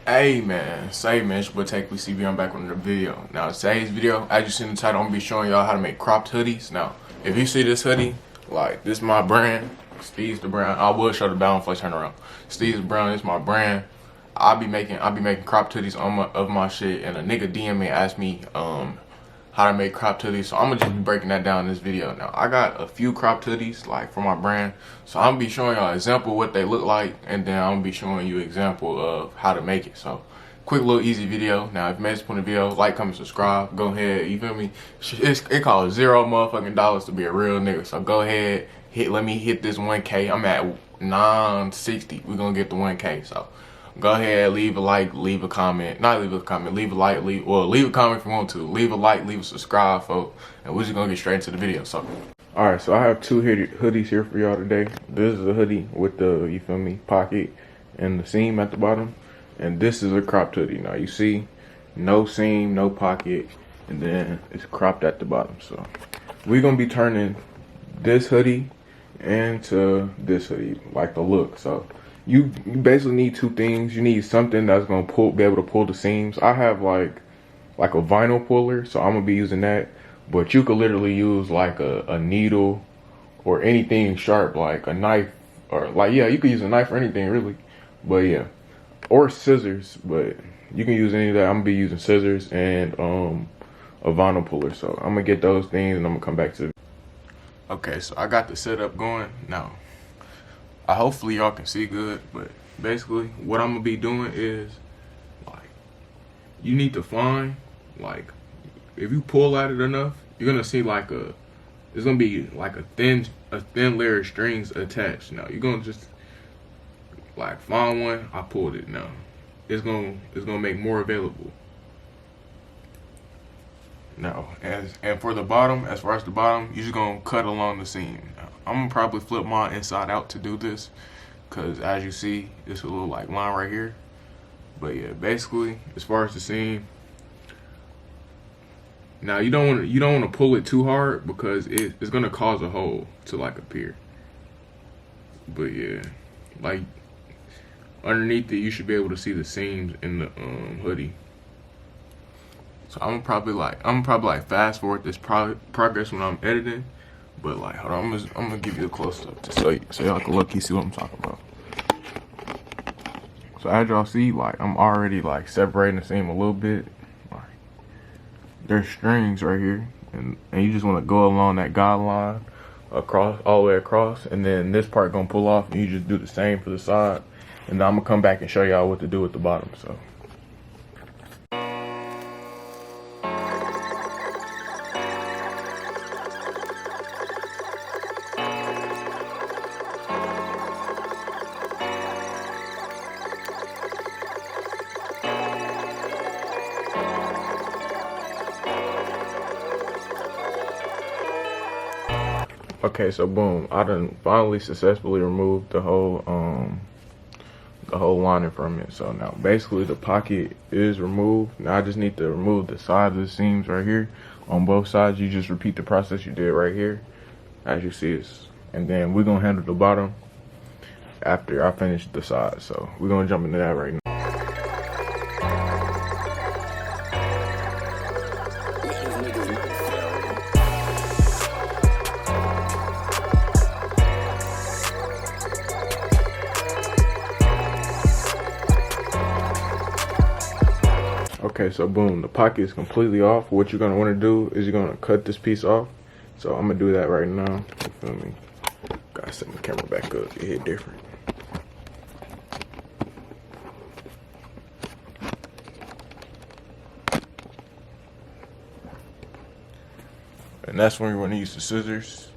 Hey man, say man, it's your boy TayqueesTv. I'm back with another video. Now today's video, as you see in the title, I'm gonna be showing y'all how to make cropped hoodies. Now, if you see this hoodie, like this is my brand, Steve's the brand. I will show the balance if I turn around. Steve's the brand, this is my brand. I'll be making cropped hoodies of my shit, and a nigga DM me and asked me how to make cropped hoodies, so I'm gonna just be breaking that down in this video. Now I got a few cropped hoodies like for my brand, so I'm gonna be showing y'all an example of what they look like, and then I'm gonna be showing you an example of how to make it. So quick little easy video. Now if you made this point of video, like, comment, subscribe, go ahead, you feel me? It costs $0 motherfucking dollars to be a real nigga, so go ahead, let me hit this 1K. I'm at 960. We're gonna get the 1K, so go ahead, leave a like, leave a comment. Not leave a comment, leave a like, leave a comment if you want to. Leave a like, leave a subscribe, folks. And we're just gonna get straight into the video. So, alright, so I have two hoodies here for y'all today. This is a hoodie with the, you feel me, pocket and the seam at the bottom. And this is a cropped hoodie. Now you see, no seam, no pocket, and then it's cropped at the bottom. So we're gonna be turning this hoodie into this hoodie, like the look. So you basically need two things. You need something that's gonna be able to pull the seams. I have like a vinyl puller, so I'm gonna be using that. But you could literally use like a needle or anything sharp, like a knife, or like, yeah, you could use a knife or anything really. But yeah, or scissors. But you can use any of that. I'm gonna be using scissors and a vinyl puller. So I'm gonna get those things and I'm gonna come back to it. Okay, so I got the setup going now. Hopefully y'all can see good, but basically what I'm gonna be doing is, like, you need to find, like, if you pull at it enough, you're gonna see like it's gonna be like a thin layer of strings attached. Now you're gonna just like find one. I pulled it. Now it's gonna make more available. Now, and for the bottom, as far as the bottom, you're just gonna cut along the seam. Now, I'm gonna probably flip mine inside out to do this, cause as you see, it's a little like line right here. But yeah, basically, as far as the seam, now you don't want to pull it too hard because it's gonna cause a hole to like appear. But yeah, like underneath it, you should be able to see the seams in the hoodie. So I'm probably like fast forward this progress when I'm editing, but like hold on, I'm gonna give you a close up so y'all can look, you see what I'm talking about. So as y'all see, like I'm already like separating the seam a little bit. Like there's strings right here, and you just want to go along that guideline across, all the way across, and then this part gonna pull off, and you just do the same for the side, and then I'm gonna come back and show y'all what to do with the bottom. So. Okay, so boom, I done finally successfully removed the whole lining from it. So now basically the pocket is removed. Now I just need to remove the side of the seams right here on both sides. You just repeat the process you did right here, as you see this, and then we're gonna handle the bottom after I finish the side. So we're gonna jump into that right now. Okay, so boom, the pocket is completely off. What you're gonna want to do is you're gonna cut this piece off. So I'm gonna do that right now. You feel me? Gotta set my camera back up. It hit different. And that's when you want to use the scissors.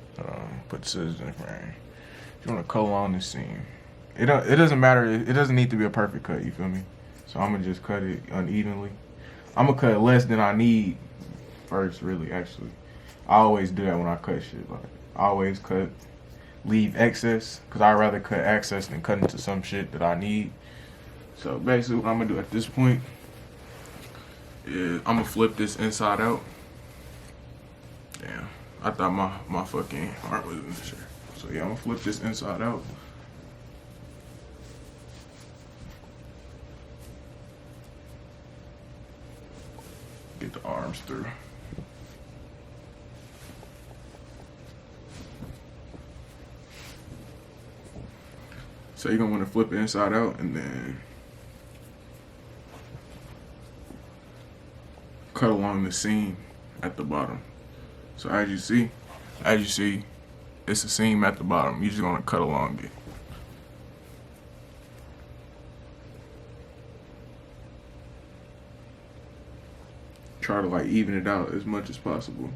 Put the scissors in the frame. You want to cut along this seam. It doesn't matter. It doesn't need to be a perfect cut. You feel me? So I'm gonna just cut it unevenly. I'm gonna cut less than I need first, really, actually. I always do that when I cut shit. Like, I always leave excess, because I'd rather cut excess than cut into some shit that I need. So basically what I'm gonna do at this point is I'm gonna flip this inside out. Damn, I thought my fucking heart was in the shirt. So yeah, I'm gonna flip this inside out. get the arms through. So you're gonna want to flip it inside out and then cut along the seam at the bottom. So as you see, it's a seam at the bottom. You're just gonna cut along it. Try to like even it out as much as possible.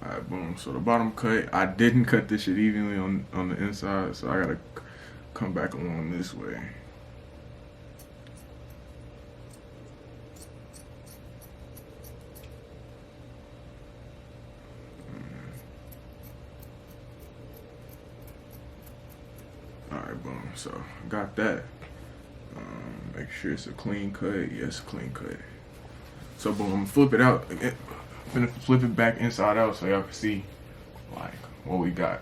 Alright, boom. So the bottom cut, I didn't cut this shit evenly on the inside, so I gotta come back along this way. Alright, boom. So got that. Make sure it's a clean cut. Yes, clean cut. So boom, I'm gonna flip it out. I'm gonna flip it back inside out so y'all can see like what we got.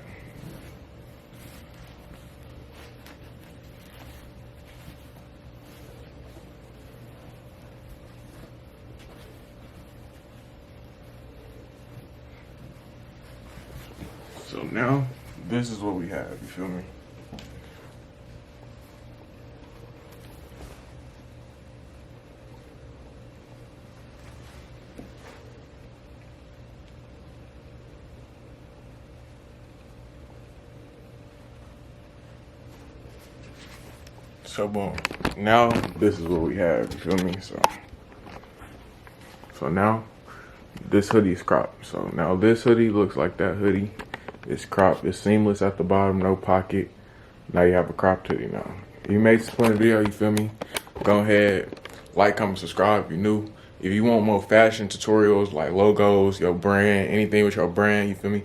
So now this is what we have, you feel me? So boom, now this is what we have, you feel me? So now this hoodie is cropped. So now this hoodie looks like that hoodie. It's cropped, it's seamless at the bottom, no pocket. Now you have a cropped hoodie now. If you made this point of the video, you feel me? Go ahead, like, comment, subscribe if you're new. If you want more fashion tutorials like logos, your brand, anything with your brand, you feel me?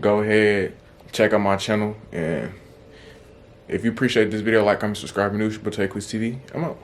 Go ahead, check out my channel, and if you appreciate this video, like, comment, subscribe, and new, TayqueesTv. I'm out.